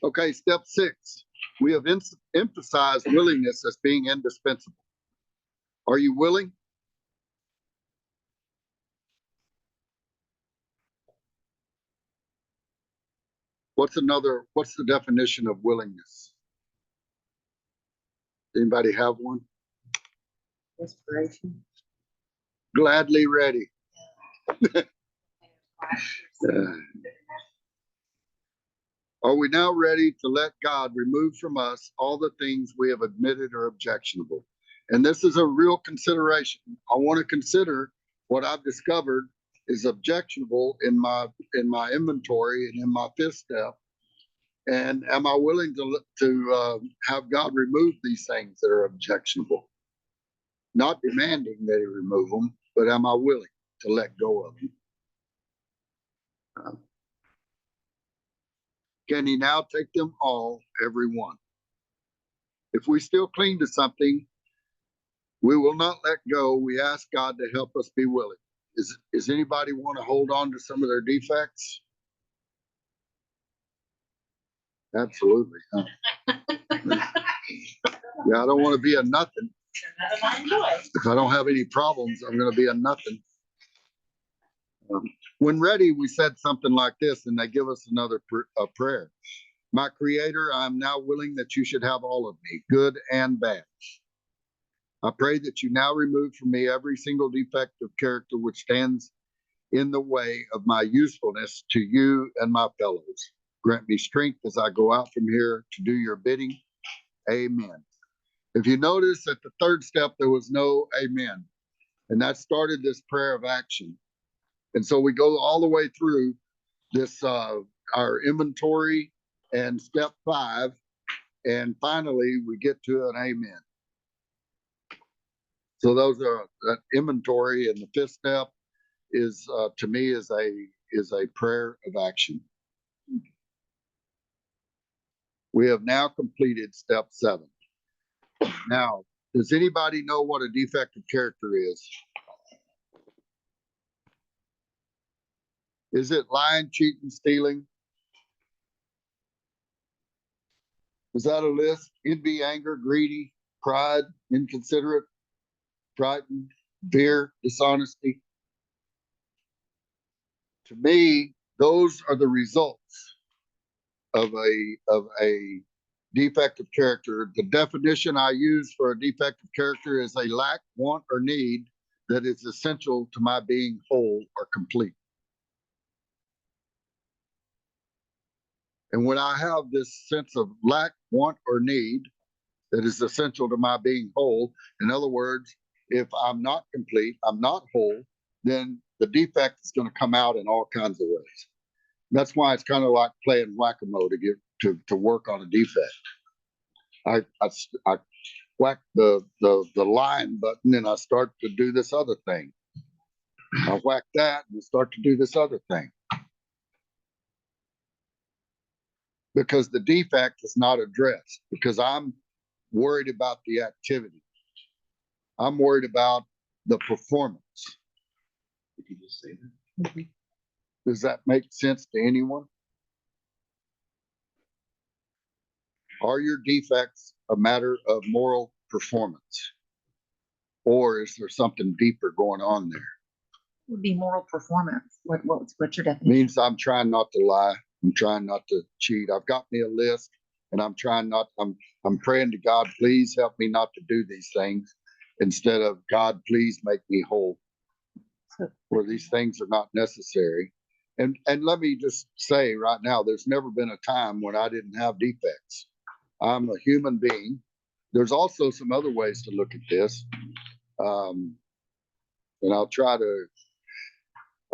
Okay, step 6. We have emphasized willingness as being indispensable. Are you willing? What's the definition of willingness? Anybody have one? Inspiration. Gladly ready. Are we now ready to let God remove from us all the things we have admitted are objectionable? And this is a real consideration. I want to consider what I've discovered is objectionable in my inventory and in my fifth step. And am I willing to have God remove these things that are objectionable? Not demanding that He remove them, but am I willing to let go of them? Can He now take them all, every one? If we still cling to something, we will not let go. We ask God to help us be willing. Is anybody want to hold on to some of their defects? Absolutely. Huh? Yeah, I don't want to be a nothing. If I don't have any problems, I'm going to be a nothing. When ready, we said something like this, and they give us another prayer. My Creator, I am now willing that you should have all of me, good and bad. I pray that you now remove from me every single defect of character which stands in the way of my usefulness to you and my fellows. Grant me strength as I go out from here to do your bidding. Amen. If you notice at the third step, there was no amen. And that started this prayer of action. And so we go all the way through this, our inventory and step 5. And finally, we get to an amen. So those are that inventory, and the fifth step is, to me, is a prayer of action. We have now completed step 7. Now, does anybody know what a defective character is? Is it lying, cheating, stealing? Is that a list? Envy, anger, greedy, pride, inconsiderate, frightened, fear, dishonesty. To me, those are the results of a defective character. The definition I use for a defective character is a lack, want, or need that is essential to my being whole or complete. And when I have this sense of lack, want, or need that is essential to my being whole, in other words, if I'm not complete, I'm not whole, then the defect is going to come out in all kinds of ways. That's why it's kind of like playing whack-a-mole to get to work on a defect. I whack the line button and I start to do this other thing. I whack that and start to do this other thing. Because the defect is not addressed, because I'm worried about the activity. I'm worried about the performance. Did you just say that? Mm-hmm. Does that make sense to anyone? Are your defects a matter of moral performance? Or is there something deeper going on there? Would be moral performance. What's your definition? Means I'm trying not to lie. I'm trying not to cheat. I've got me a list, and I'm praying to God, please help me not to do these things, instead of God, please make me whole, where these things are not necessary. And let me just say right now, there's never been a time when I didn't have defects. I'm a human being. There's also some other ways to look at this. And I'll try to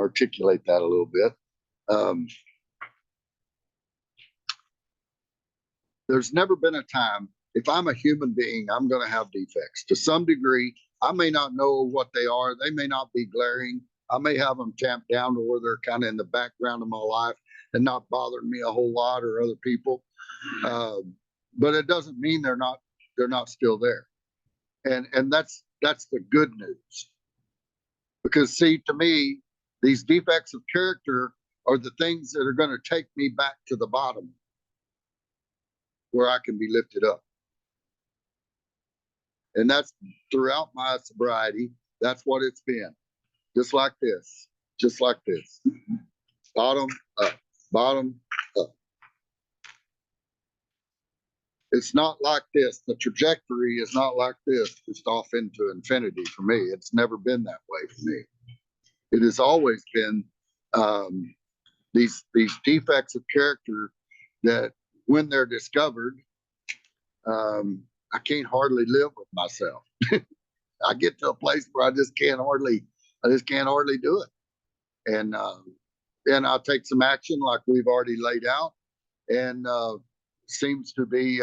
articulate that a little bit. There's never been a time, if I'm a human being, I'm going to have defects to some degree. I may not know what they are. They may not be glaring. I may have them tamped down to where they're kind of in the background of my life and not bothering me a whole lot, or other people. But it doesn't mean they're not still there. And that's the good news. Because see, to me, these defects of character are the things that are going to take me back to the bottom. where I can be lifted up. And that's throughout my sobriety. That's what it's been. Just like this, just like this. Bottom up, bottom up. It's not like this. The trajectory is not like this, just off into infinity for me. It's never been that way for me. It has always been these defects of character that, when they're discovered, I can't hardly live with myself. I get to a place where I just can't hardly do it. And then I'll take some action like we've already laid out, and seems to be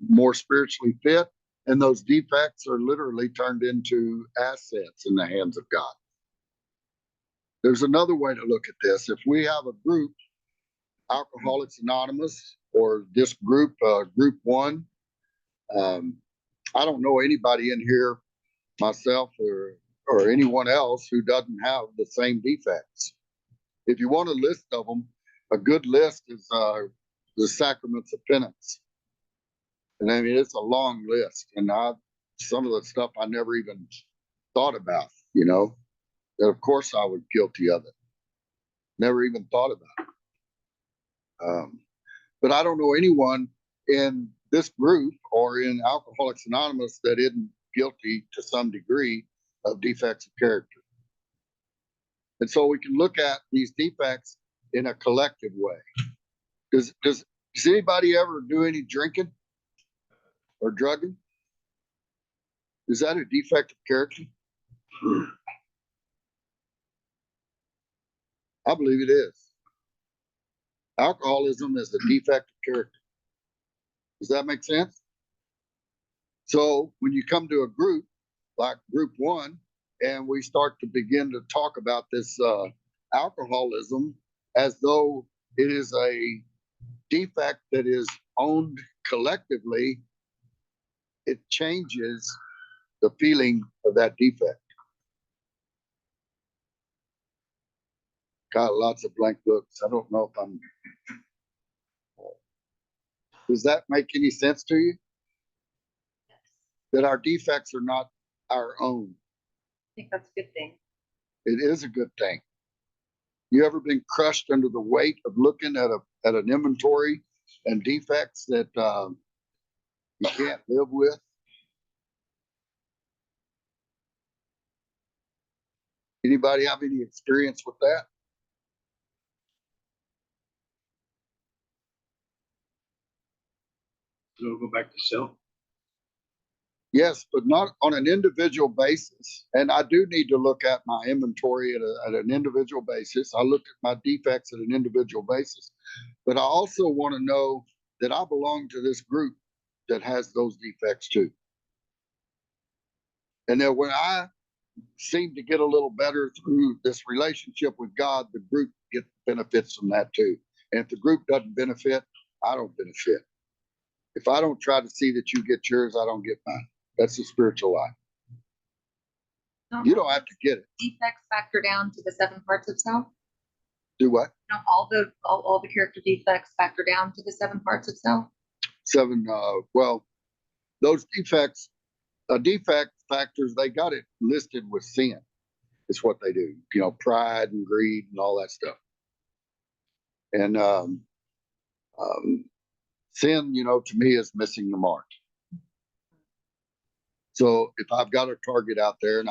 more spiritually fit. And those defects are literally turned into assets in the hands of God. There's another way to look at this. If we have a group, Alcoholics Anonymous, or this group, group one, I don't know anybody in here, myself or anyone else, who doesn't have the same defects. If you want a list of them, a good list is the sacraments of penance. And I mean, it's a long list, and some of the stuff I never even thought about, you know, that of course I was guilty of it. Never even thought about it. But I don't know anyone in this group or in Alcoholics Anonymous that isn't guilty to some degree of defects of character. And so we can look at these defects in a collective way. Does anybody ever do any drinking or drugging? Is that a defect of character? I believe it is. Alcoholism is a defect of character. Does that make sense? So when you come to a group like group one, and we start to begin to talk about this alcoholism as though it is a defect that is owned collectively, it changes the feeling of that defect. Got lots of blank looks. I don't know if I'm. Does that make any sense to you? That our defects are not our own. I think that's a good thing. It is a good thing. You ever been crushed under the weight of looking at an inventory and defects that you can't live with? Anybody have any experience with that? So we'll go back to self. Yes, but not on an individual basis. And I do need to look at my inventory at an individual basis. I look at my defects at an individual basis. But I also want to know that I belong to this group that has those defects too. And that when I seem to get a little better through this relationship with God, the group gets benefits from that too. And if the group doesn't benefit, I don't benefit. If I don't try to see that you get yours, I don't get mine. That's the spiritual life. You don't have to get it. Defects factor down to the 7 parts of self. Do what? Don't all the character defects factor down to the 7 parts of self? 7. Well, those defects, defect factors, they got it listed with sin. It's what they do. You know, pride and greed and all that stuff. And sin, you know, to me is missing the mark. So if I've got a target out there and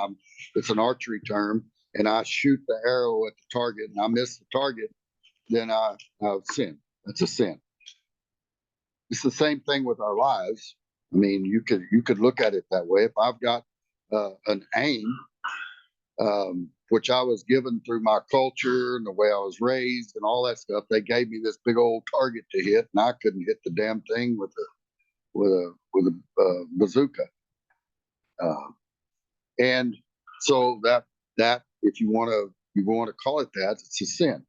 it's an archery term, and I shoot the arrow at the target and I miss the target, then I've sinned. That's a sin. It's the same thing with our lives. I mean, you could look at it that way. If I've got an aim, which I was given through my culture and the way I was raised and all that stuff, they gave me this big old target to hit, and I couldn't hit the damn thing with a bazooka. And so that if you want to call it that, it's a sin.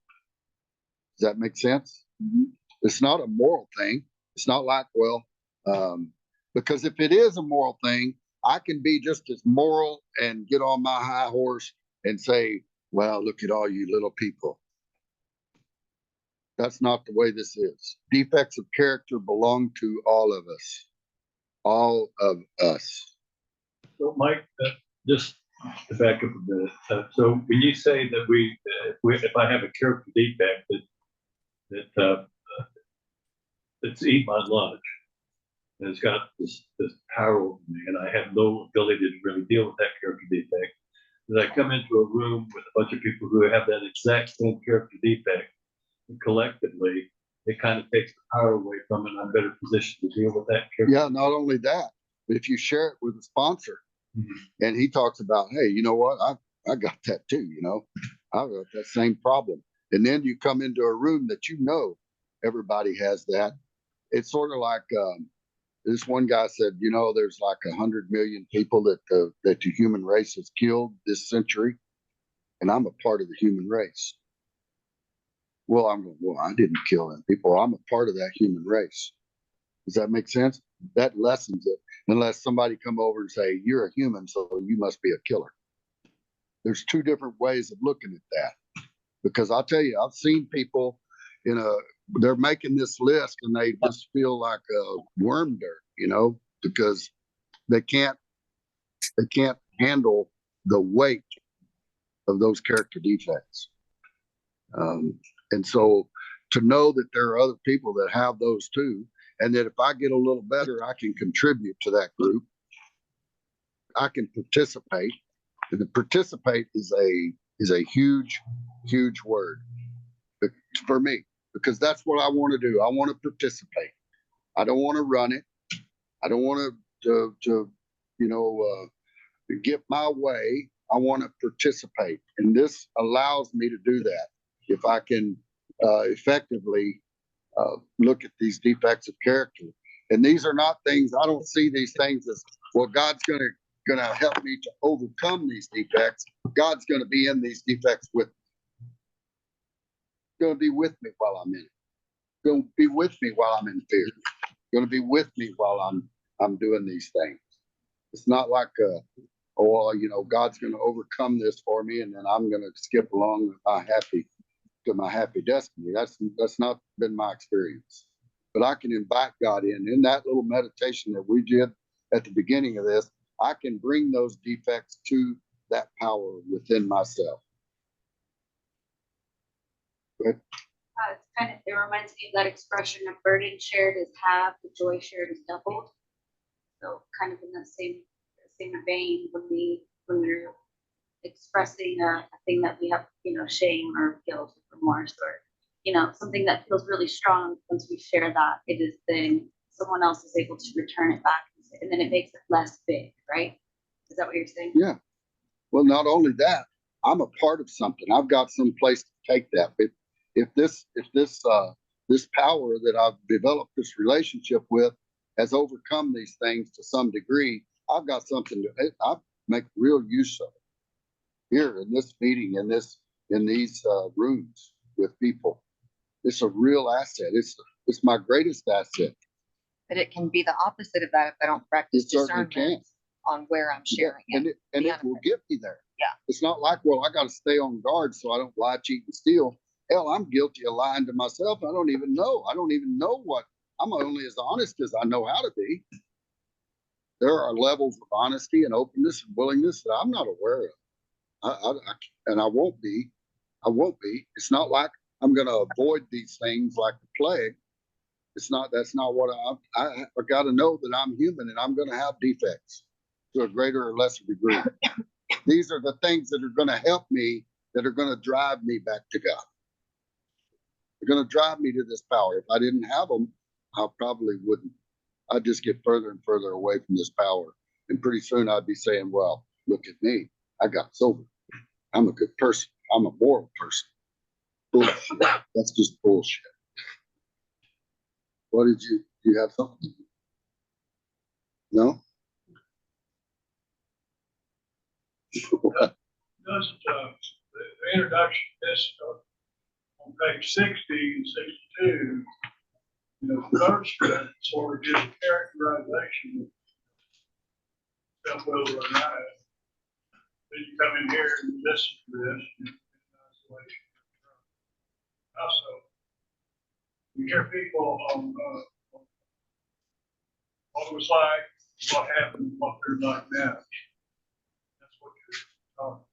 Does that make sense? Mm-hmm. It's not a moral thing. It's not like, well, because if it is a moral thing, I can be just as moral and get on my high horse and say, well, look at all you little people. That's not the way this is. Defects of character belong to all of us. All of us. So, Mike, just to back up a minute. So, when you say that if I have a character defect that's eat my lunch, and it's got this power over me, and I have no ability to really deal with that character defect, that I come into a room with a bunch of people who have that exact same character defect, and collectively, it kind of takes the power away from it, and I'm better positioned to deal with that character. Yeah, not only that, but if you share it with a sponsor, and he talks about, hey, you know what? I got that too, you know. I've got that same problem. And then you come into a room that you know everybody has that. It's sort of like this one guy said, you know, there's like 100 million people that the human race has killed this century, and I'm a part of the human race. Well, I didn't kill them people. I'm a part of that human race. Does that make sense? That lessens it, unless somebody come over and say, you're a human, so you must be a killer. There's two different ways of looking at that. Because I'll tell you, I've seen people they're making this list and they just feel like worm dirt, you know, because they can't handle the weight of those character defects. And so to know that there are other people that have those too, and that if I get a little better, I can contribute to that group. I can participate. And the participate is a huge, huge word for me, because that's what I want to do. I want to participate. I don't want to run it. I don't want to get my way. I want to participate. And this allows me to do that. If I can effectively look at these defects of character. And these are not things, I don't see these things as, well, God's going to help me to overcome these defects. God's going to be in these defects with me. Going to be with me while I'm in it. Going to be with me while I'm in fear. Going to be with me while I'm doing these things. It's not like God's going to overcome this for me, and then I'm going to skip along with my happy destiny. That's not been my experience. But I can invite God in that little meditation that we did at the beginning of this. I can bring those defects to that power within myself. But it reminds me of that expression: a burden shared is half, the joy shared is doubled. So kind of in the same vein, when we're expressing a thing that we have, shame or guilt or remorse, or something that feels really strong. Once we share that, it is then someone else is able to return it back, and then it makes it less big, right? Is that what you're saying? Yeah. Well, not only that, I'm a part of something. I've got some place to take that. But if this power that I've developed this relationship with has overcome these things to some degree, I've got something I make real use of it here in this meeting, in these rooms with people. It's a real asset. It's my greatest asset. But it can be the opposite of that if I don't practice discernment on where I'm sharing it. And it will get me there. Yeah. It's not like, well, I got to stay on guard so I don't lie, cheat, and steal. Hell, I'm guilty of lying to myself. I don't even know. I'm only as honest as I know how to be. There are levels of honesty and openness and willingness that I'm not aware of. And I won't be. It's not like I'm going to avoid these things like the plague. That's not what I got to know that I'm human and I'm going to have defects to a greater or lesser degree. These are the things that are going to help me, that are going to drive me back to God. They're going to drive me to this power. If I didn't have them, I probably wouldn't. I'd just get further and further away from this power. And pretty soon I'd be saying, well, look at me. I got sober. I'm a good person. I'm a moral person. Bullshit. That's just bullshit. What did you have something? No? Just the introduction to this on page 60 and 62, first sort of gives a characterization of self-will or not. Then you come in here and listen to this in isolation. Also, you hear people on, what it was like, what happened, what they're like now. That's what you're talking about.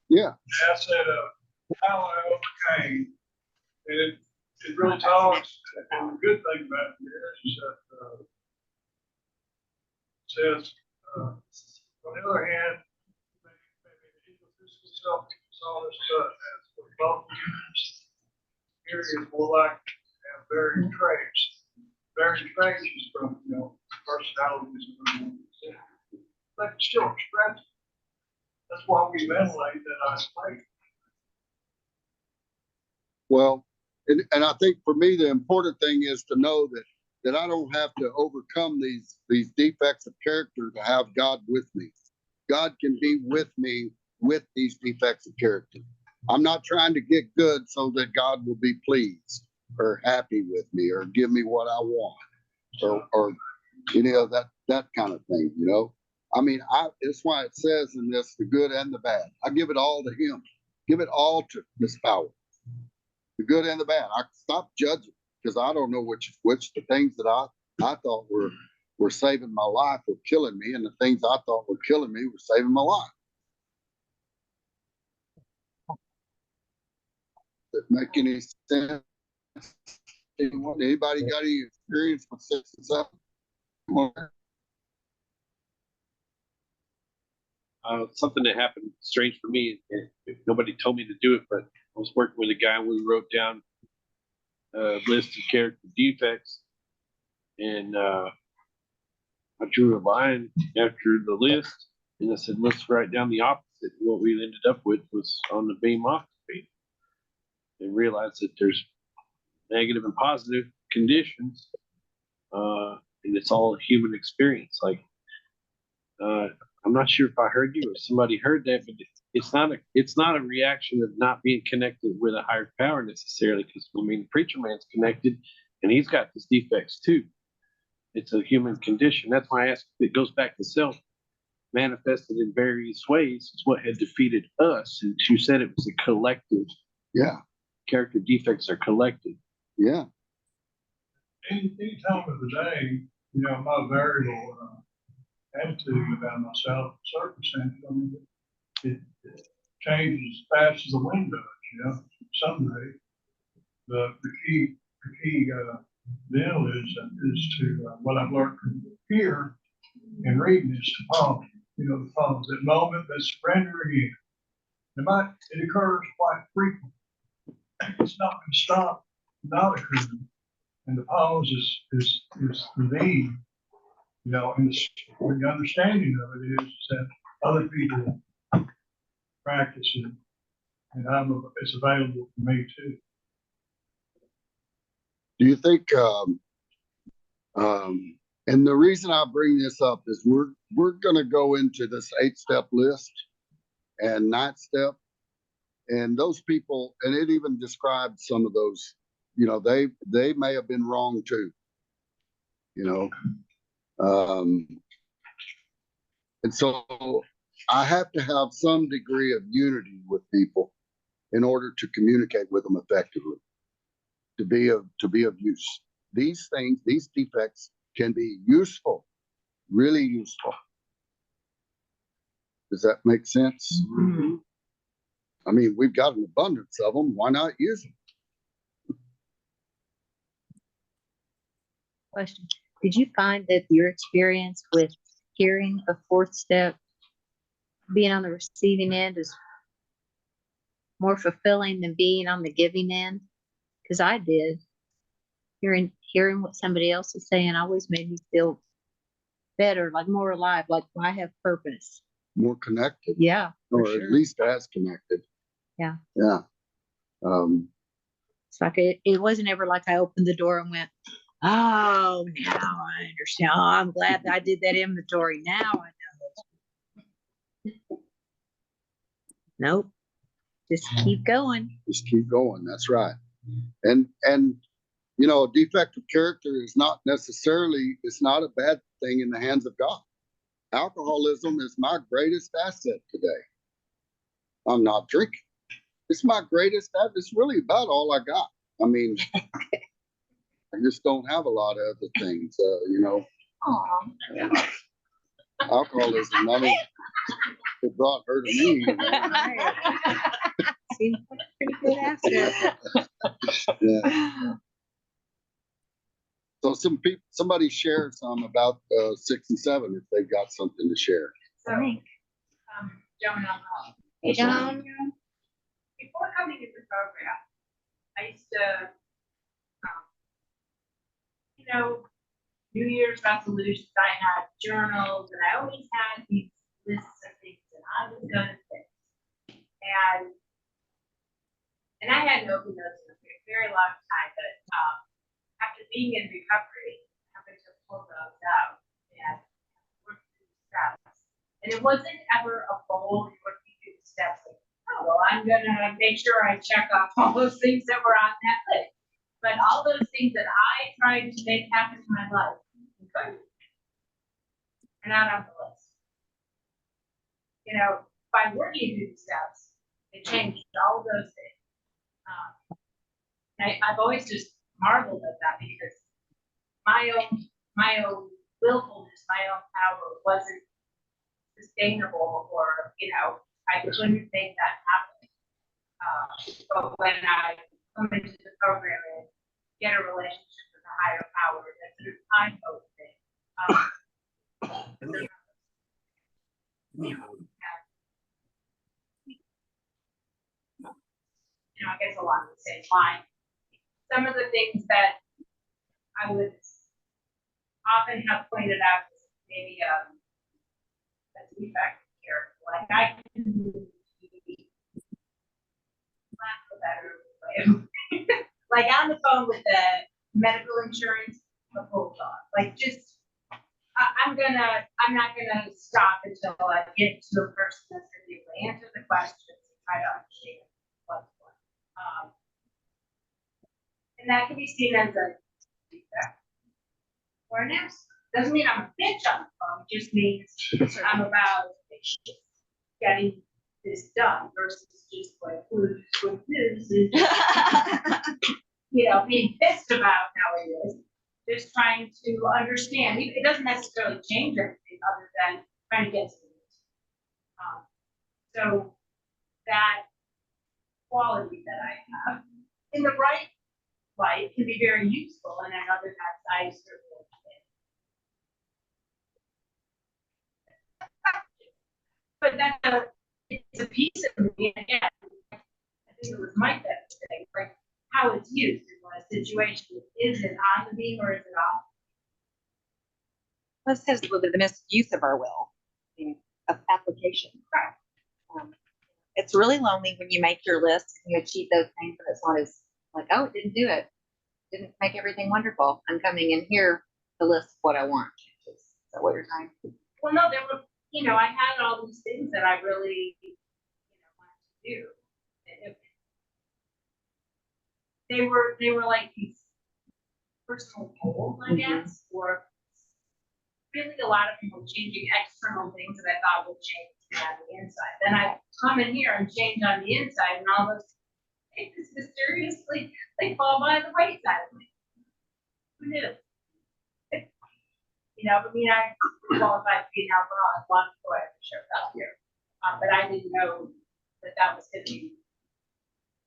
Yeah. I said, how I overcame, and it really talks, and the good thing about it is that, says, on the other hand, maybe this is all this stuff, as for both here is more like to have varied traits from, personalities and but still express. That's why we ventilate that isolation. Well, and I think for me, the important thing is to know that I don't have to overcome these defects of character to have God with me. God can be with me with these defects of character. I'm not trying to get good so that God will be pleased or happy with me or give me what I want or that kind of thing, you know. I mean, it's why it says in this, the good and the bad. I give it all to him. Give it all to Miss Power. The good and the bad. I stop judging because I don't know which the things that I thought were saving my life were killing me, and the things I thought were killing me were saving my life. Does that make any sense? Anybody got any experience with 6 and 7? Something that happened strange for me, and nobody told me to do it, but I was working with a guy and we wrote down a list of character defects, and I drew a line after the list, and I said, let's write down the opposite. What we ended up with was on the beam off the beam, and realized that there's negative and positive conditions, and it's all a human experience. Like, I'm not sure if I heard you or somebody heard that, but it's not a reaction of not being connected with a higher power necessarily, because the preacher man's connected and he's got these defects too. It's a human condition. That's why I asked. It goes back to self, manifested in various ways. It's what had defeated us, and you said it was a collective. Yeah. Character defects are collective. Yeah. Any time of the day, my variable attitude about myself, circumstances, it changes as fast as the wind does, someday. The key deal is to what I've learned from here and reading is to pause. The pause, that moment, that surrender again. It occurs quite frequently. It's not going to stop not occurring. And the pause is the need. And the understanding of it is that other people practice it, and it's available for me too. Do you think? And the reason I bring this up is we're going to go into this 8-step list and 9th step, and those people, and it even describes some of those. They may have been wrong too. And so I have to have some degree of unity with people in order to communicate with them effectively, to be of use. These things, these defects can be useful, really useful. Does that make sense? Mm-hmm. I mean, we've got an abundance of them. Why not use them? Question. Did you find that your experience with hearing a 4th step, being on the receiving end, is more fulfilling than being on the giving end? Because I did. Hearing what somebody else is saying always made me feel better, like more alive, like I have purpose. More connected. Yeah. Or sure. at least as connected. Yeah. Yeah. It's like it wasn't ever like I opened the door and went, oh, now I understand. Oh, I'm glad that I did that inventory. Now I know. Nope. Just keep going. Just keep going. That's right. And a defective character is not necessarily, it's not a bad thing in the hands of God. Alcoholism is my greatest asset today. I'm not drinking. It's my greatest asset. It's really about all I got. I mean, I just don't have a lot of other things, Aw. alcoholism. I mean, it brought her to me. Seems like a pretty good asset. Yeah. So somebody share some about 6 and 7 if they've got something to share. So, Joan, Hey, Joan. before coming to the program, I used to, New Year's resolutions, I had journals, and I always had these lists of things that I was gonna fix. And I hadn't opened those in a very long time, but, after being in recovery, having to pull those out and work through the steps. And it wasn't ever a goal in working through the steps, like, oh, well, I'm gonna make sure I check off all those things that were on that list. But all those things that I tried to make happen in my life are not on the list. By working through the steps, it changed all of those things. I've always just marveled at that because my own willfulness, my own power wasn't sustainable, or I couldn't make that happen. But when I come into the program and get a relationship with a higher power, that's a time code thing. I guess along the same line. Some of the things that I would often have pointed out as maybe a defect here, like I can be better way. Like on the phone with the medical insurance, the whole talk. Like just I'm not gonna stop until I get to a person that's gonna be able to answer the questions and try to understand what's what. And that can be seen as a defect or an absence. Doesn't mean I'm a bitch on the phone, it just means I'm about getting this done versus just like who's with this and being pissed about how it is. Just trying to understand. It doesn't necessarily change anything other than trying to get to it. So that quality that I have in the right light can be very useful, and in other times I certainly did. But that's it's a piece of me, and again, I think it was Mike that said, like, how it's used in what situation. Is it on the beam or is it off? This has a little bit of the misuse of our will, of application. Correct. It's really lonely when you make your list and you achieve those things, but it's not as like, oh, it didn't do it. Didn't make everything wonderful. I'm coming in here to list what I want. Is that what you're saying? Well, no, there were, I had all these things that I really, wanted to do. They were like these personal goals, I guess, or really a lot of people changing external things that I thought would change on the inside. Then I come in here and change on the inside, and all those things mysteriously they fall by the wayside. Who knew? I qualified to be an alcoholic long before I showed up here, but I didn't know that was going to be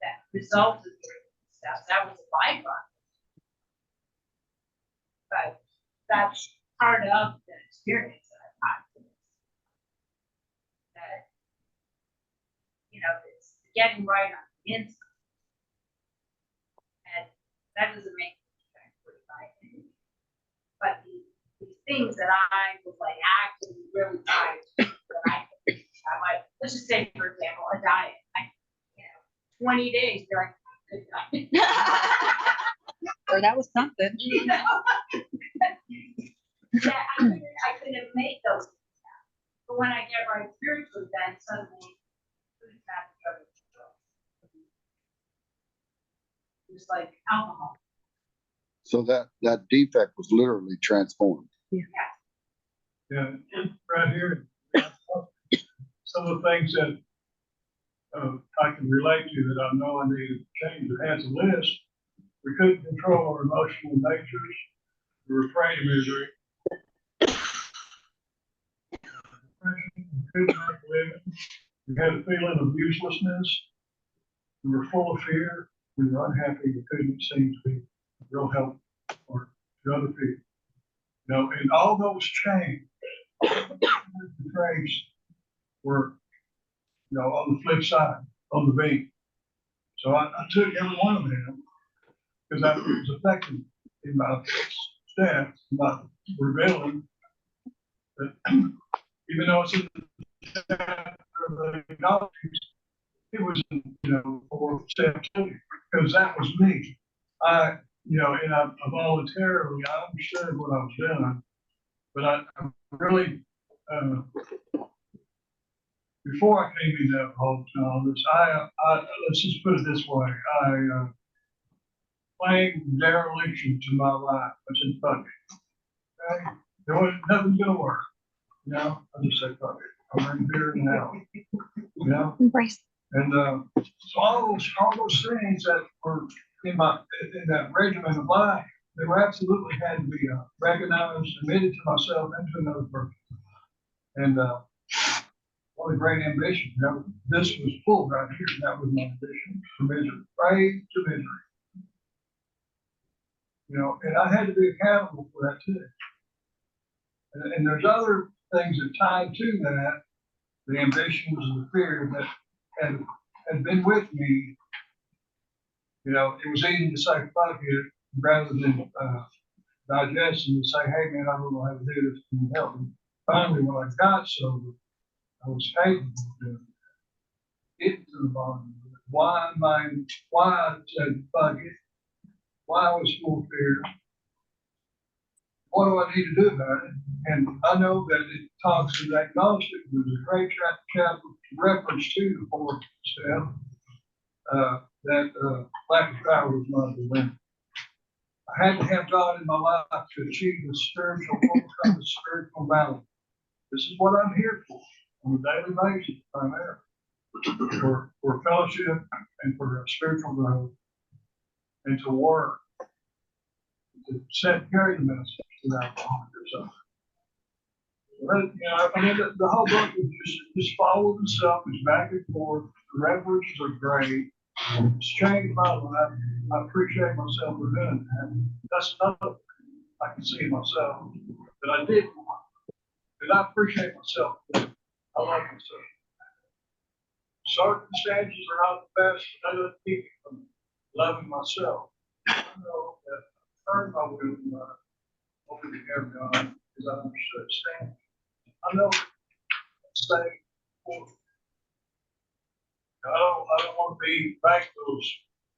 that result of doing stuff. That was a byproduct. But that's part of the experience that I've had. That, it's getting right on the inside. And that doesn't make me pretty by any. But these things that I was like actively really trying to do that I could have, like, let's just say, for example, a diet. 20 days, you're like, good diet. Or that was something. Yeah, I couldn't make those things happen. But when I get right spiritually, then suddenly food's not the other control. Just like alcohol. So that defect was literally transformed. Yeah, right here, some of the things that I can relate to that I know I need to change. It has a list, We couldn't control our emotional natures. We were afraid of misery. Depression, we couldn't make a living. We had a feeling of uselessness. We were full of fear. We were unhappy. We couldn't seem to be real help or to other people. You know, and all those change the traits were, you know, on the flip side, on the beat. So I took every one of them because I was affected in my steps, not rebelling. But even though it's in the chapter of the acknowledgments, it was, you know, for step two, because that was me. You know, and I voluntarily, I understood what I was doing, but I really, before I came into alcoholism, let's just put it this way, I claimed dereliction to my life. I said, fuck it. Okay? There was nothing's gonna work. You know, I just said, fuck it. I'm in here now. You know? Embrace. And so all those things that were in that regimen of life, they were absolutely had to be recognized, admitted to myself and to another person. And what a great ambition. You know, this was full right here. That was my ambition for misery, prey to misery. You know, and I had to be accountable for that too. And there's other things that tied to that, the ambitions and the fear that had been with me. You know, it was easy to say, fuck it, rather than digest and say, hey man, I don't know how to do this, can you help me? Finally, when I got sober, I was capable of doing it. Get to the bottom of it. Why I said, fuck it, why I was full of fear. What do I need to do about it? And I know that it talks in that acknowledgement. There's a great chapter reference to the fourth step, that lack of power was not the limit. I had to have God in my life to achieve the spiritual, overcome the spiritual balance. This is what I'm here for on a daily basis, primarily. For fellowship and for spiritual growth and to work, to carry the message to that yourself. You know, I mean, the whole book is just follow itself. It's back and forth. The references are great. It's changed my life. I appreciate myself for doing that. That's another thing I can see myself that I did want. And I appreciate myself. I love myself. Circumstances are not the best, but they don't keep me from loving myself. I know that I turned my will over to every God because I understood stand. I know stay for. I don't want to be back to those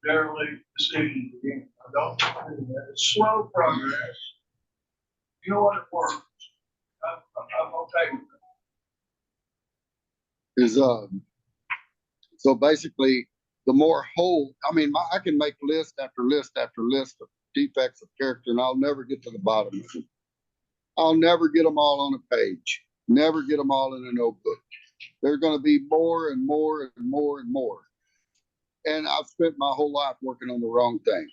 derelict decisions again. I don't want to do that. It's slow progress. You know what, it works. I'm okay with that. Is so basically the more whole, I mean, I can make list after list after list of defects of character, and I'll never get to the bottom of them. I'll never get them all on a page, never get them all in a notebook. There's going to be more and more and more and more. And I've spent my whole life working on the wrong thing,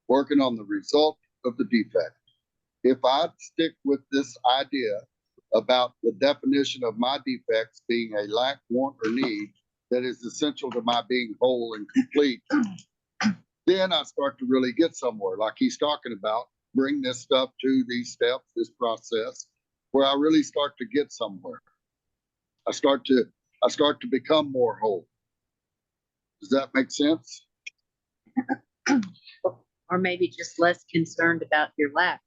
working on the result of the defect. If I stick with this idea about the definition of my defects being a lack, want, or need that is essential to my being whole and complete, then I start to really get somewhere, like he's talking about. Bring this stuff to these steps, this process, where I really start to get somewhere. I start to become more whole. Does that make sense? Or maybe just less concerned about your lack.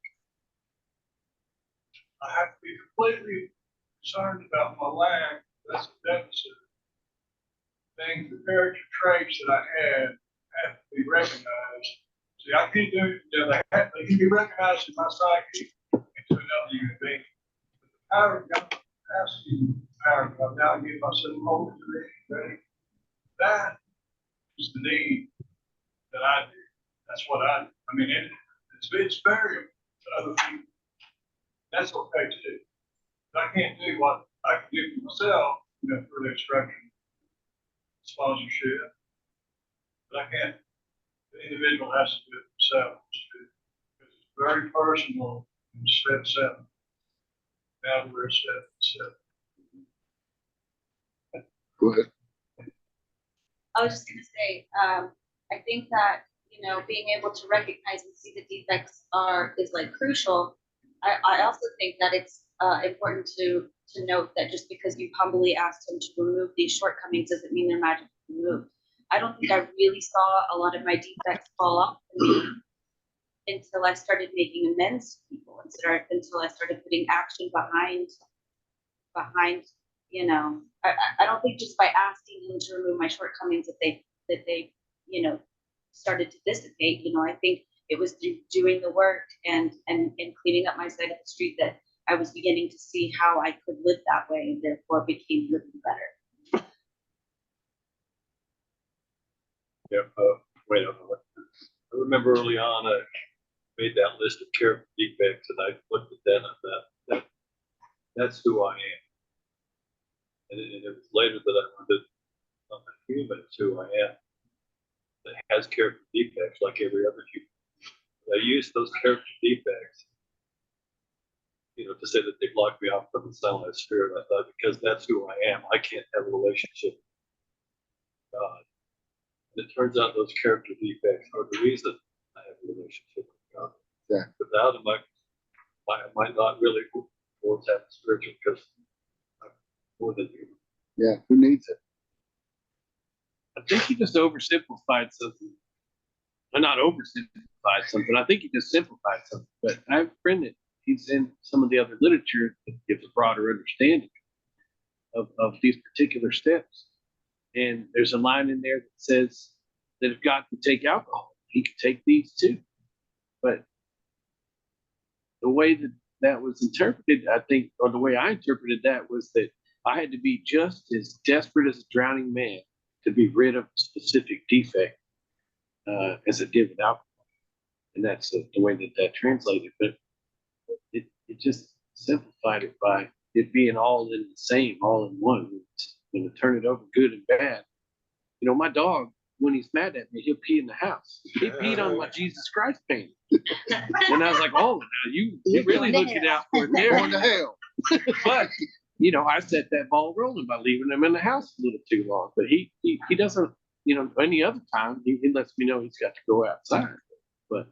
I have to be completely concerned about my lack. That's a deficit. Things, the character traits that I had have to be recognized. See, I can't do it. You know, they can be recognized in my psyche into another human being. But the power of God, asking the power of God, now I give myself over to me. Ready? That is the need that I do. That's what I do. I mean, it's variable to other people. That's okay to do. But I can't do what I can do for myself, you know, through the instruction, sponsorship. But I can't the individual has to do it themselves. Because it's very personal in step 7. Now we're at step 7. Go ahead. I was just gonna say, I think that, you know, being able to recognize and see the defects is like crucial. I also think that it's important to note that just because you humbly asked him to remove these shortcomings doesn't mean they're magically removed. I don't think I really saw a lot of my defects fall off for me until I started making amends to people, until I started putting action behind, you know, I don't think just by asking him to remove my shortcomings that they, you know, started to dissipate. You know, I think it was through doing the work and cleaning up my side of the street that I was beginning to see how I could live that way, and therefore became living better. Yeah, wait a minute. I remember early on, I made that list of character defects, and I looked at that and that's who I am. And it was later that I learned that I'm a human, it's who I am. That has character defects like every other human. I use those character defects, you know, to say that they block me off from the sunlight spirit. I thought, because that's who I am, I can't have a relationship with God. And it turns out those character defects are the reason I have a relationship with God. Yeah. Without them, I might not really towards having spiritual, because I'm more than human. Yeah, who needs it? I think he just oversimplified something. Well, not oversimplified something. I think he just simplified something. But I have a friend that he's in some of the other literature that gives a broader understanding of these particular steps. And there's a line in there that says that if God could take alcohol, he could take these too. But the way that was interpreted, I think, or the way I interpreted that was that I had to be just as desperate as a drowning man to be rid of a specific defect as it did with alcohol. And that's the way that translated. But it just simplified it by it being all in the same, all in one. When you turn it over good and bad. You know, my dog, when he's mad at me, he'll pee in the house. He peed on my Jesus Christ painting. And I was like, oh, now you really looking out for it there. Going to hell. But, you know, I set that ball rolling by leaving him in the house a little too long. But he doesn't, you know, any other time, he lets me know he's got to go outside. But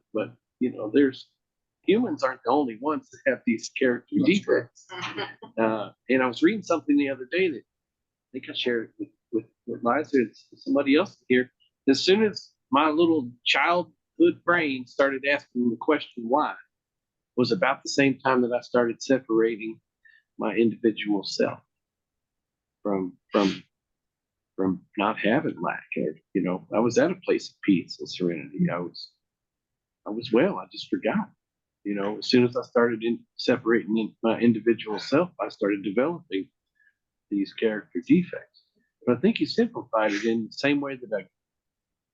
you know, humans aren't the only ones that have these character defects. And I was reading something the other day that I think I shared it with Liza and somebody else here. As soon as my little childhood brain started asking the question why, was about the same time that I started separating my individual self from not having lack. Or, you know, I was at a place of peace and serenity. I was well. I just forgot. You know, as soon as I started separating my individual self, I started developing these character defects. But I think he simplified it in the same way that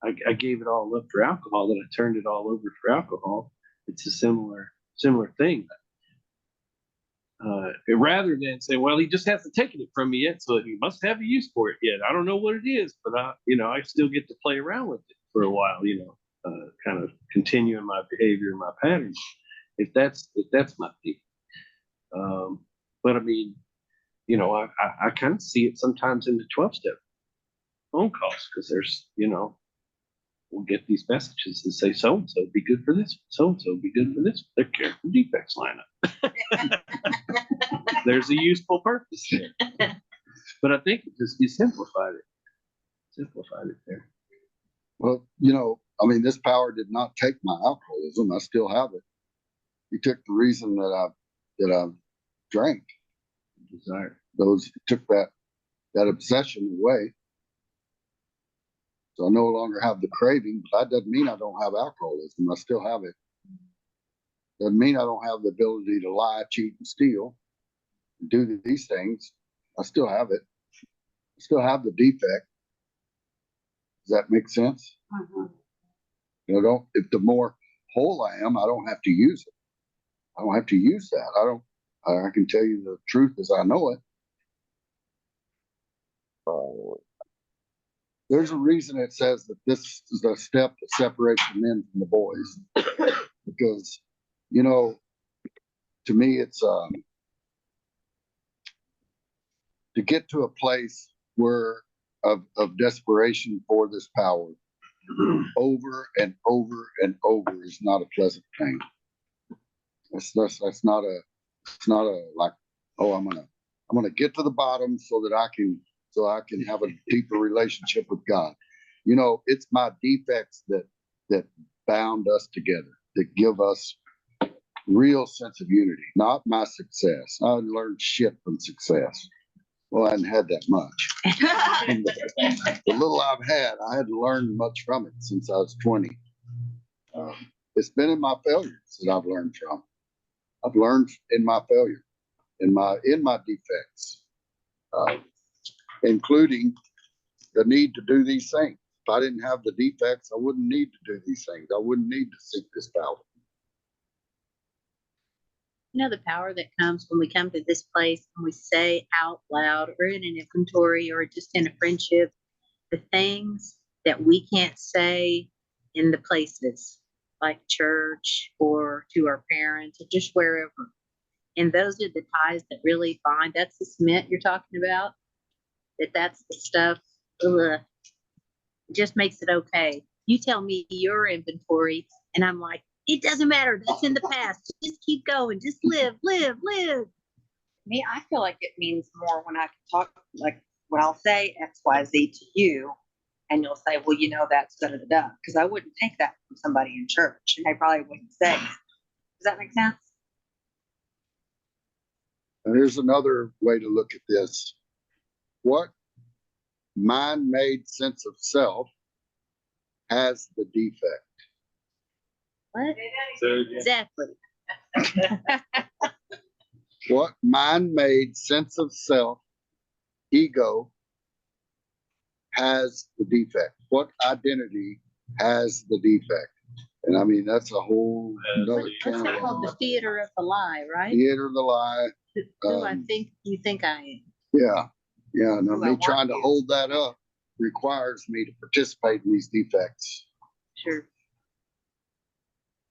I gave it all up for alcohol, that I turned it all over for alcohol. It's a similar thing. Rather than say, well, he just hasn't taken it from me yet, so he must have a use for it yet. I don't know what it is, but I still get to play around with it for a while, you know, kind of continuing my behavior and my patterns. If that's my thing. But I mean, you know, I kind of see it sometimes in the 12-step phone calls, because there's, you know, we'll get these messages that say so-and-so be good for this, so-and-so be good for this. Their character defects line up. There's a useful purpose there. But I think he simplified it there. Well, you know, I mean, this power did not take my alcoholism. I still have it. He took the reason that I drank. Desire. Took that obsession away. So I no longer have the craving, but that doesn't mean I don't have alcoholism. I still have it. Doesn't mean I don't have the ability to lie, cheat, and steal, and do these things. I still have it. I still have the defect. Does that make sense? Mm-hmm. You know, if the more whole I am, I don't have to use it. I don't have to use that. I can tell you the truth as I know it. There's a reason it says that this is a step that separates the men from the boys. Because, you know, to me, it's to get to a place where of desperation for this power over and over and over is not a pleasant thing. That's not a, it's not a like, oh, I'm gonna get to the bottom so that I can have a deeper relationship with God. You know, it's my defects that bound us together, that give us real sense of unity, not my success. I learned shit from success. Well, I hadn't had that much. And the little I've had, I had to learn much from it since I was 20. It's been in my failures that I've learned from. I've learned in my failure, in my defects, including the need to do these things. If I didn't have the defects, I wouldn't need to do these things. I wouldn't need to seek this power. You know, the power that comes when we come to this place and we say out loud or in an inventory or just in a friendship, the things that we can't say in the places like church or to our parents or just wherever. And those are the ties that really bind. That's the cement you're talking about. That's the stuff. Ugh, it just makes it okay. You tell me your inventory, and I'm like, it doesn't matter. That's in the past. Just keep going. Just live. Me, I feel like it means more when I can talk, like when I'll say XYZ to you, and you'll say, well, you know, that's da da da da. Because I wouldn't take that from somebody in church, and they probably wouldn't say. Does that make sense? And here's another way to look at this. What mind-made sense of self has the defect? What? So, yeah. Exactly. What mind-made sense of self, ego, has the defect? What identity has the defect? And I mean, that's a whole another What's can that of called? The theater of the lie, right? theater of the lie. Who I think you think I am. Yeah. Yeah. Now, Who I me want trying to you. hold that up requires me to participate in these defects. Sure.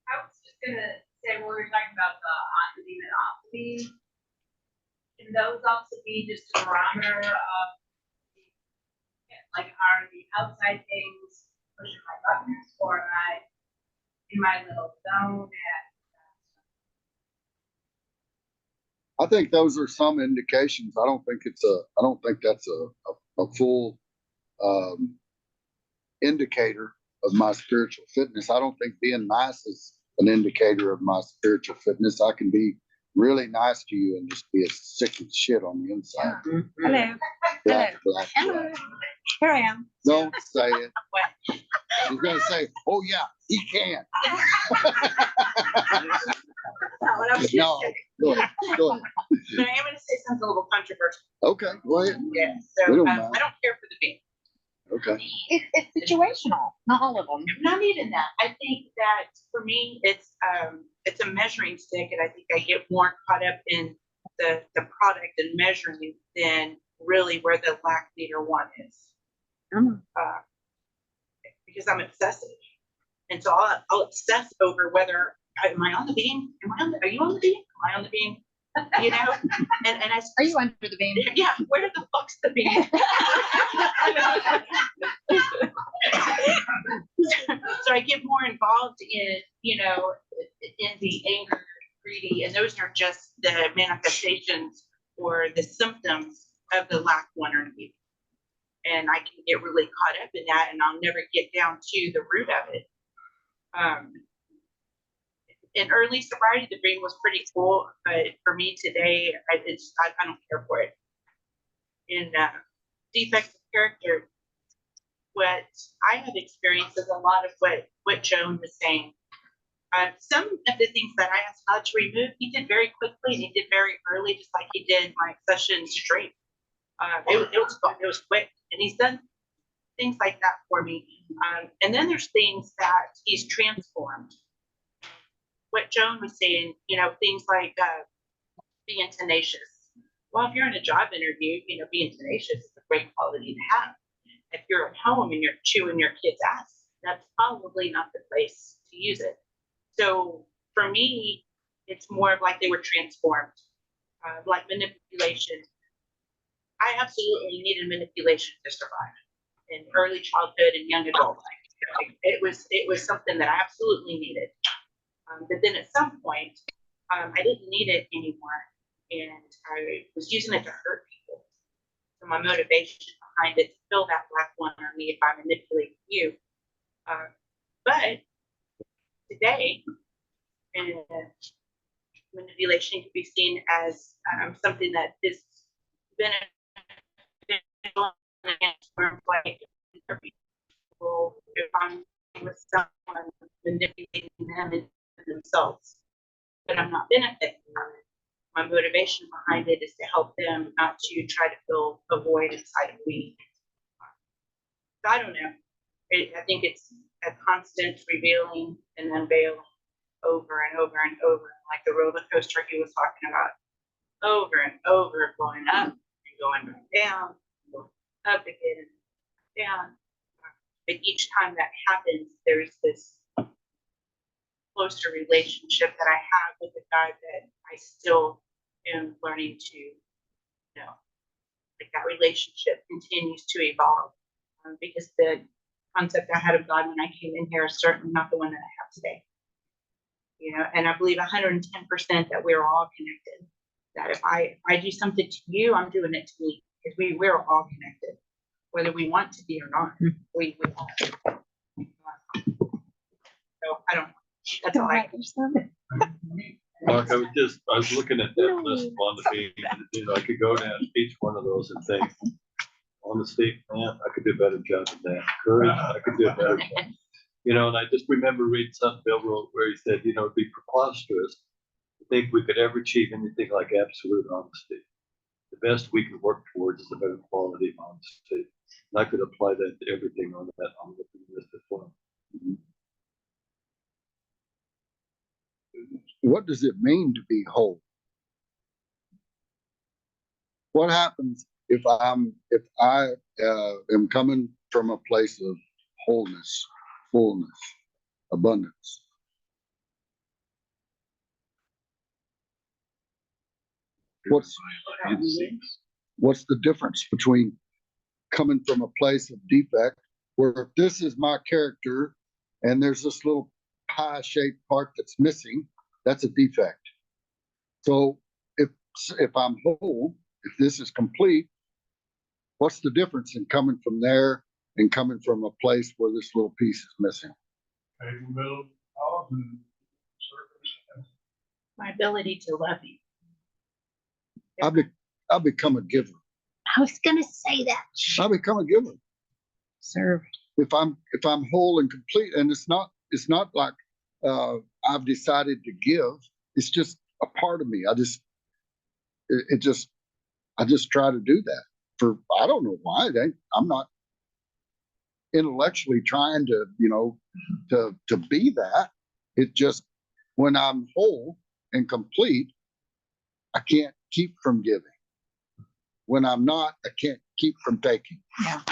I was just gonna say, when we were talking about the ontity and opposite, can those also be just a barometer of, like, are the outside things pushing my buttons, or am I in my little zone? I think those are some indications. I don't think that's a full indicator of my spiritual fitness. I don't think being nice is an indicator of my spiritual fitness. I can be really nice to you and just be a sick as shit on the inside. Hello. Black, Hello. black. Here I am. Don't say it. He's gonna say, "Oh yeah, he can." What I was No, go ahead. Go ahead. But I am gonna say something a little controversial. Okay, go ahead. Yeah, We so don't I mind. don't care for the bean. Okay. It's situational. Not all of them. Not even that. I think that for me, it's a measuring stick, and I think I get more caught up in the product and measuring than really where the lack meter one is. Because I'm obsessive, and so I'll obsess over whether am I on the beam? Are you on the beam? Am I on the beam? You know, and I Are you under the beam? yeah, where the fuck's the beam? So I get more involved in, you know, in the anger, greedy, and those are just the manifestations or the symptoms of the lack one or the. And I can get really caught up in that, and I'll never get down to the root of it. In early sobriety, the dream was pretty cool, but for me today, I don't care for it. In defects of character, what I have experienced is a lot of what Joan was saying. Some of the things that I asked God to remove, he did very quickly, and he did very early, just like he did my obsession to drink. It was quick, and he's done things like that for me. And then there's things that he's transformed. What Joan was saying, you know, things like being tenacious. Well, if you're in a job interview, you know, being tenacious is a great quality to have. If you're at home and you're chewing your kid's ass, that's probably not the place to use it. So for me, it's more of like they were transformed, like manipulation. I absolutely needed manipulation to survive in early childhood and young adult life. It was something that I absolutely needed. But then at some point, I didn't need it anymore, and I was using it to hurt people. So my motivation behind it to fill that black one on me if I manipulate you. But today, manipulation can be seen as something that is beneficial against like if I'm with someone manipulating them and themselves, but I'm not benefiting from it. My motivation behind it is to help them not to try to fill a void inside of me. So I don't know. I think it's a constant revealing and unveiling over and over and over, like the roller coaster he was talking about, over and over, going up and going back down, going up again and down. But each time that happens, there's this closer relationship that I have with a guy that I still am learning to know. Like that relationship continues to evolve because the concept I had of God when I came in here is certainly not the one that I have today. You know, and I believe 110% that we're all connected. That if I do something to you, I'm doing it to me because we're all connected, whether we want to be or not. We are. So I don't know. That's all I can. Mark, I was looking at that list on the page, and I could go down each one of those and think, honesty, man, I could do a better job than that. Courage, I could do a better job. You know, and I just remember reading something Bill wrote where he said, you know, it'd be preposterous to think we could ever achieve anything like absolute honesty. The best we could work towards is a better quality of honesty. And I could apply that to everything on that on the list as well. What does it mean to be whole? What happens if I am coming from a place of wholeness, fullness, abundance? What's the difference between coming from a place of defect, where if this is my character and there's this little pie-shaped part that's missing, that's a defect. So if I'm whole, if this is complete, what's the difference in coming from there and coming from a place where this little piece is missing? My ability to love you. I become a giver. I was gonna say that. I become a giver. Serve. If I'm whole and complete, and it's not like I've decided to give. It's just a part of me. I just try to do that. For I don't know why. I'm not intellectually trying to, you know, to be that. It just, when I'm whole and complete, I can't keep from giving. When I'm not, I can't keep from taking. Yeah.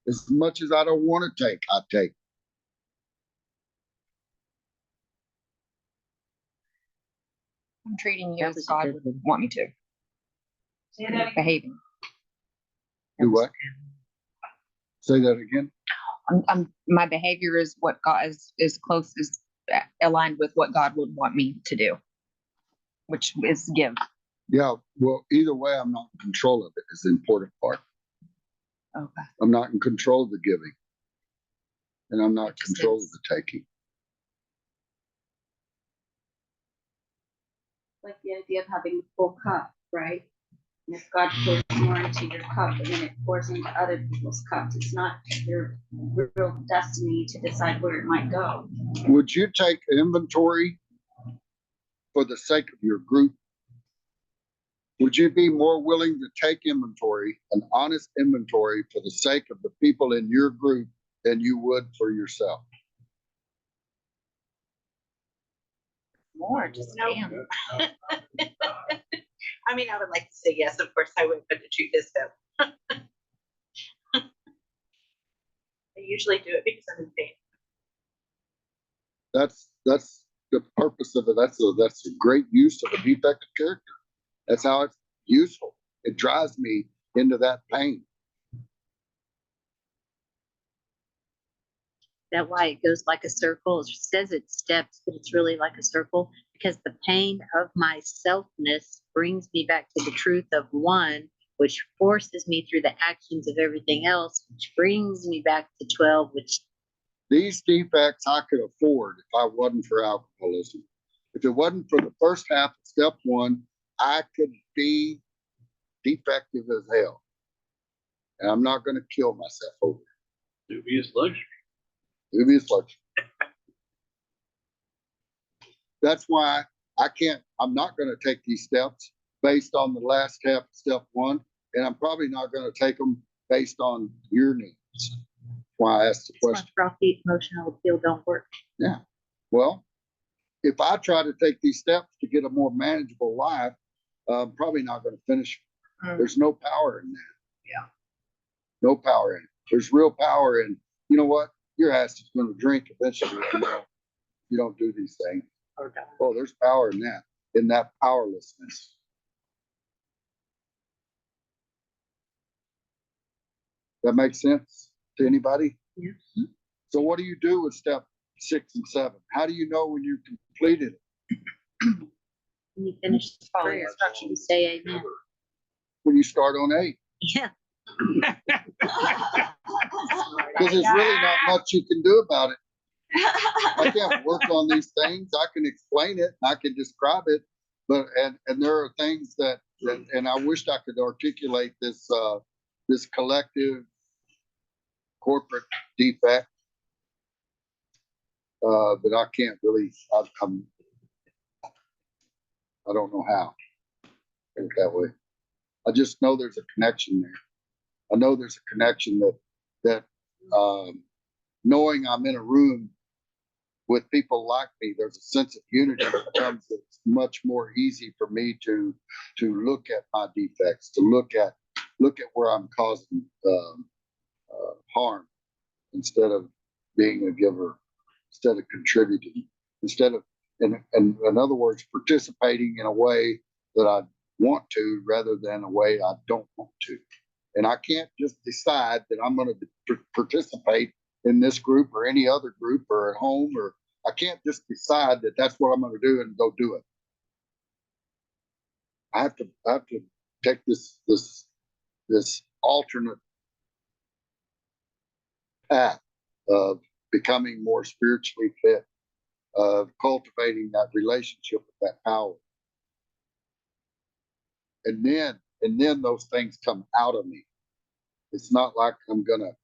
As much as I don't want to take, I take. I'm treating you That as was God good. would want me to. Behaving. Do what? Say that again. My behavior is what God is close as aligned with what God would want me to do, which is give. Yeah, well, either way, I'm not in control of it is the important part. Okay. I'm not in control of the giving. And I'm not in control of the taking. Like the idea of having a full cup, right? And if God pours more into your cup and then it pours into other people's cups, it's not your real destiny to decide where it might go. Would you take inventory for the sake of your group? Would you be more willing to take inventory, an honest inventory, for the sake of the people in your group than you would for yourself? More, just damn. I mean, I would like to say yes, of course I would, but the truth is no. usually do it because I'm in pain. That's the purpose of it. That's a great use of a defective character. That's how it's useful. It drives me into that pain. That why it goes like a circle. It says it's steps, but it's really like a circle because the pain of my selfness brings me back to the truth of one, which forces me through the actions of everything else, which brings me back to 12, which These defects I could afford if I wasn't for alcoholism. If it wasn't for the first half of step one, I could be defective as hell. And I'm not going to kill myself over it. Dubious luxury. Dubious luxury. That's why I'm not going to take these steps based on the last half of step one. And I'm probably not going to take them based on your needs. That's why I asked the question. frothy emotional appeal don't work. Yeah. Well, if I try to take these steps to get a more manageable life, I'm probably not going to finish. There's no power in that. Yeah. No power in it. There's real power in, you know what? Your ass is going to drink eventually if you don't do these things. Oh, there's power in that powerlessness. That makes sense to anybody? Yes. So what do you do with step 6 and 7? How do you know when you've completed it? When you finish the Follow prayer, instructions. you say amen. When you start on 8? Yeah. Because there's really not much you can do about it. I can't work on these things. I can explain it, and I can describe it, but and there are things that and I wished I could articulate this this collective corporate defect, but I can't really. I don't know how. Put it that way. I just know there's a connection there. I know there's a connection that knowing I'm in a room with people like me, there's a sense of unity that comes. It's much more easy for me to look at my defects, to look at where I'm causing harm, instead of being a giver, instead of contributing, instead of in other words, participating in a way that I want to rather than a way I don't want to. And I can't just decide that I'm going to participate in this group or any other group or at home, or I can't just decide that that's what I'm going to do and go do it. I have to take this alternate path of becoming more spiritually fit, of cultivating that relationship with that power. And then those things come out of me. It's not like I'm gonna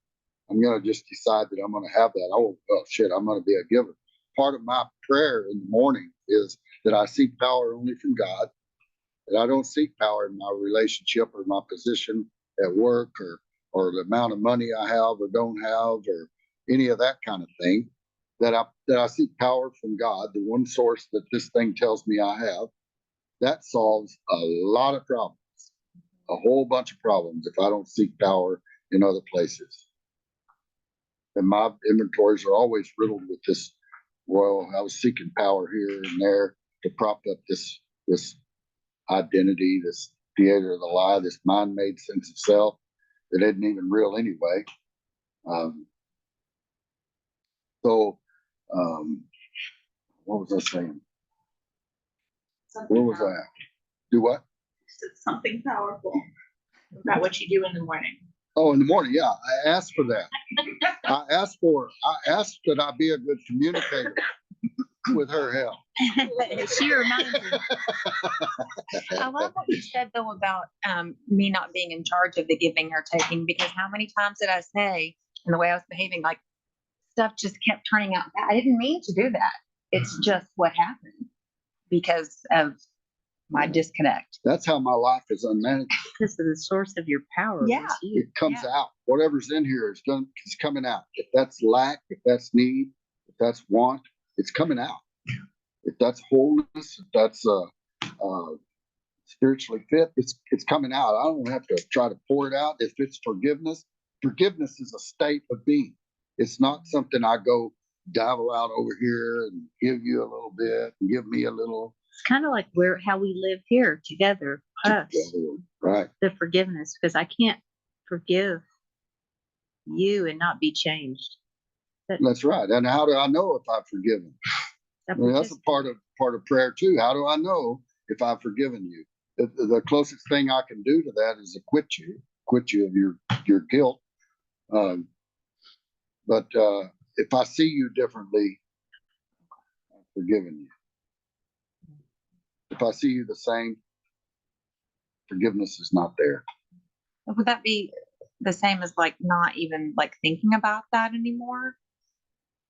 just decide that I'm gonna have that. Oh, well, shit, I'm gonna be a giver. Part of my prayer in the morning is that I seek power only from God, that I don't seek power in my relationship or my position at work or the amount of money I have or don't have or any of that kind of thing. That I seek power from God, the one source that this thing tells me I have. That solves a lot of problems, a whole bunch of problems if I don't seek power in other places. And my inventories are always riddled with this. Well, I was seeking power here and there to prop up this identity, this theater of the lie, this mind-made sense of self that isn't even real anyway. What was I saying? Where was I at? Do what? It's something powerful about what you do in the morning. Oh, in the morning, yeah. I asked for that. I asked that I be a good communicator with her help. She reminds me. I love what you said though about me not being in charge of the giving or taking, because how many times did I say, and the way I was behaving, like stuff just kept turning out bad. I didn't mean to do that. It's just what happened because of my disconnect. That's how my life is unmanageable. Because of the source of your power. Yeah. is you. It comes out. Whatever's in here is coming out. If that's lack, if that's need, if that's want, it's coming out. If that's wholeness, if that's spiritually fit, it's coming out. I don't have to try to pour it out. If it's forgiveness is a state of being. It's not something I go dabble out over here and give you a little bit and give me a little. It's kind of like how we live here together, us, Right. the forgiveness, because I can't forgive you and not be changed. That's right. And how do I know if I've forgiven? I mean, that's a part of prayer too. How do I know if I've forgiven you? The closest thing I can do to that is to quit you of your guilt. But if I see you differently, I've forgiven you. If I see you the same, forgiveness is not there. Would that be the same as like not even like thinking about that anymore?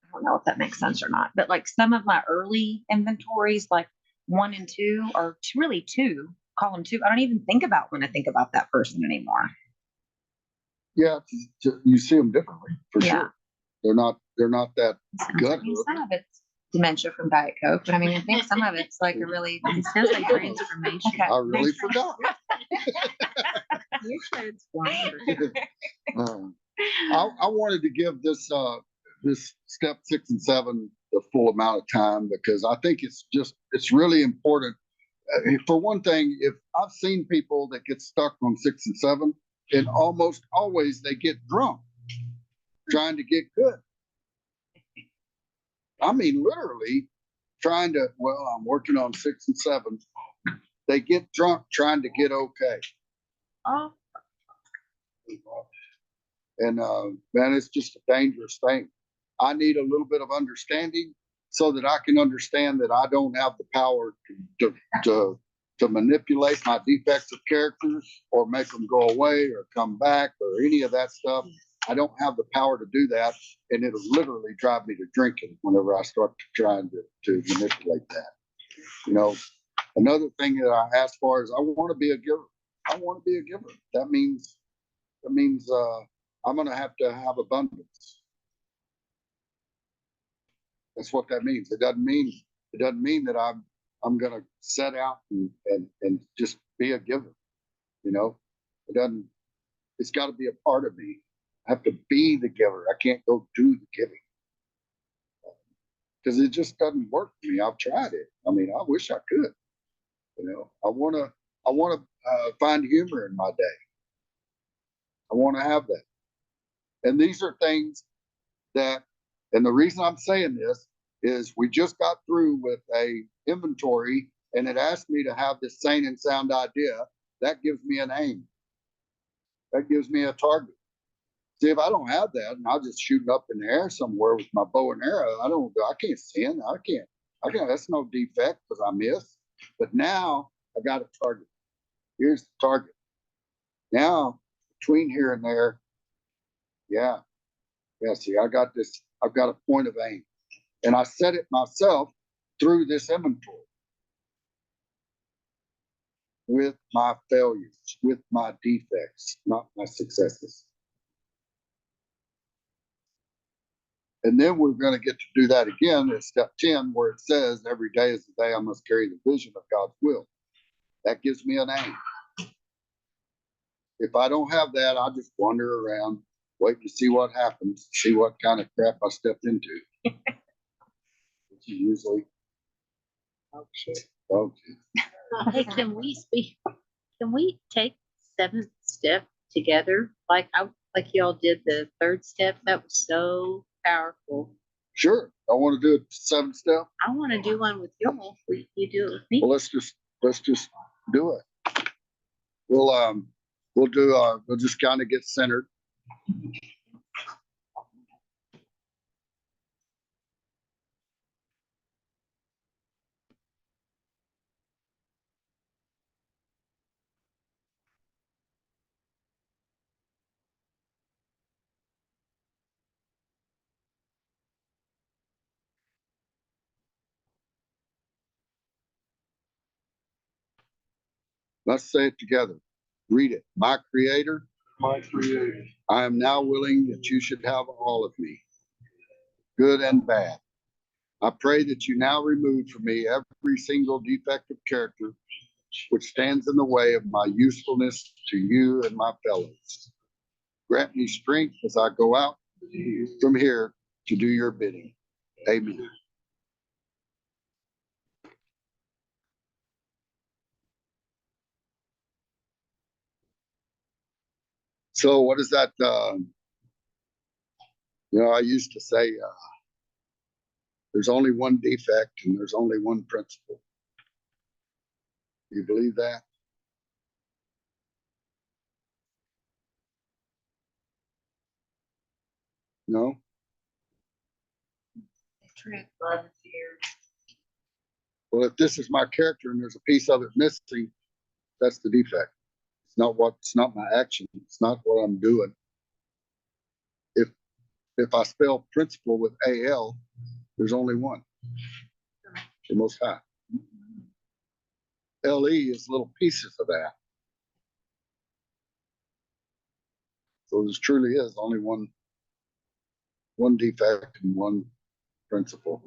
I don't know if that makes sense or not, but like some of my early inventories, like 1 and 2, or really 2, column 2, I don't even think about when I think about that person anymore. Yeah, you see them differently for Yeah. sure. They're not that good. I mean, some of it's dementia from Diet Coke, but I mean, I think some of it's like a really. It sounds like transformation. Okay. I really forgot. You're transformed. I wanted to give this step 6 and 7 the full amount of time because I think it's really important. For one thing, if I've seen people that get stuck on 6 and 7, and almost always they get drunk trying to get good. I mean, literally trying to, I'm working on 6 and 7. They get drunk trying to get okay. Oh, And man, it's just a dangerous thing. I need a little bit of understanding so that I can understand that I don't have the power to manipulate my defects of character or make them go away or come back or any of that stuff. I don't have the power to do that. And it'll literally drive me to drinking whenever I start trying to manipulate that. You know, another thing that I ask for is I want to be a giver. I want to be a giver. That means I'm going to have abundance. That's what that means. It doesn't mean that I'm going to set out and just be a giver. You know, it's got to be a part of me. I have to be the giver. I can't go do the giving because it just doesn't work for me. I've tried it. I mean, I wish I could. You know, I want to find humor in my day. I want to have that. And these are things that, and the reason I'm saying this is we just got through with a inventory and it asked me to have this sane and sound idea. That gives me an aim. That gives me a target. See, if I don't have that and I'll just shoot up in the air somewhere with my bow and arrow, I can't sin. I can't, that's no defect because I miss. But now I got a target. Here's the target. Now, between here and there, see, I've got a point of aim. And I set it myself through this inventory with my failures, with my defects, not my successes. And then we're going to get to do that again at step 10, where it says every day is the day I must carry the vision of God's will. That gives me an aim. If I don't have that, I'll just wander around, wait to see what happens, see what kind of crap I stepped into. Which is usually, oh shit. Okay. Hey, can we take 7th step together? Like y'all did the 3rd step. That was so powerful. Sure. I want to do a 7th step. I want to do one with y'all. You do it with me. Well, let's just do it. We'll just kind of get centered. Let's say it together. Read it. My Creator, I am now willing that you should have all of me, good and bad. I pray that you now remove from me every single defective character which stands in the way of my usefulness to you and my fellows. Grant me strength as I go out from here to do your bidding. Amen. So what is that? I used to say, there's only one defect and there's only one principle. You believe that? No? True. Love and fear. Well, if this is my character and there's a piece of it missing, that's the defect. It's not my action. It's not what I'm doing. If I spell principle with AL, there's only one. The Most High. LE is little pieces of that. So there truly is only one defect and one principle.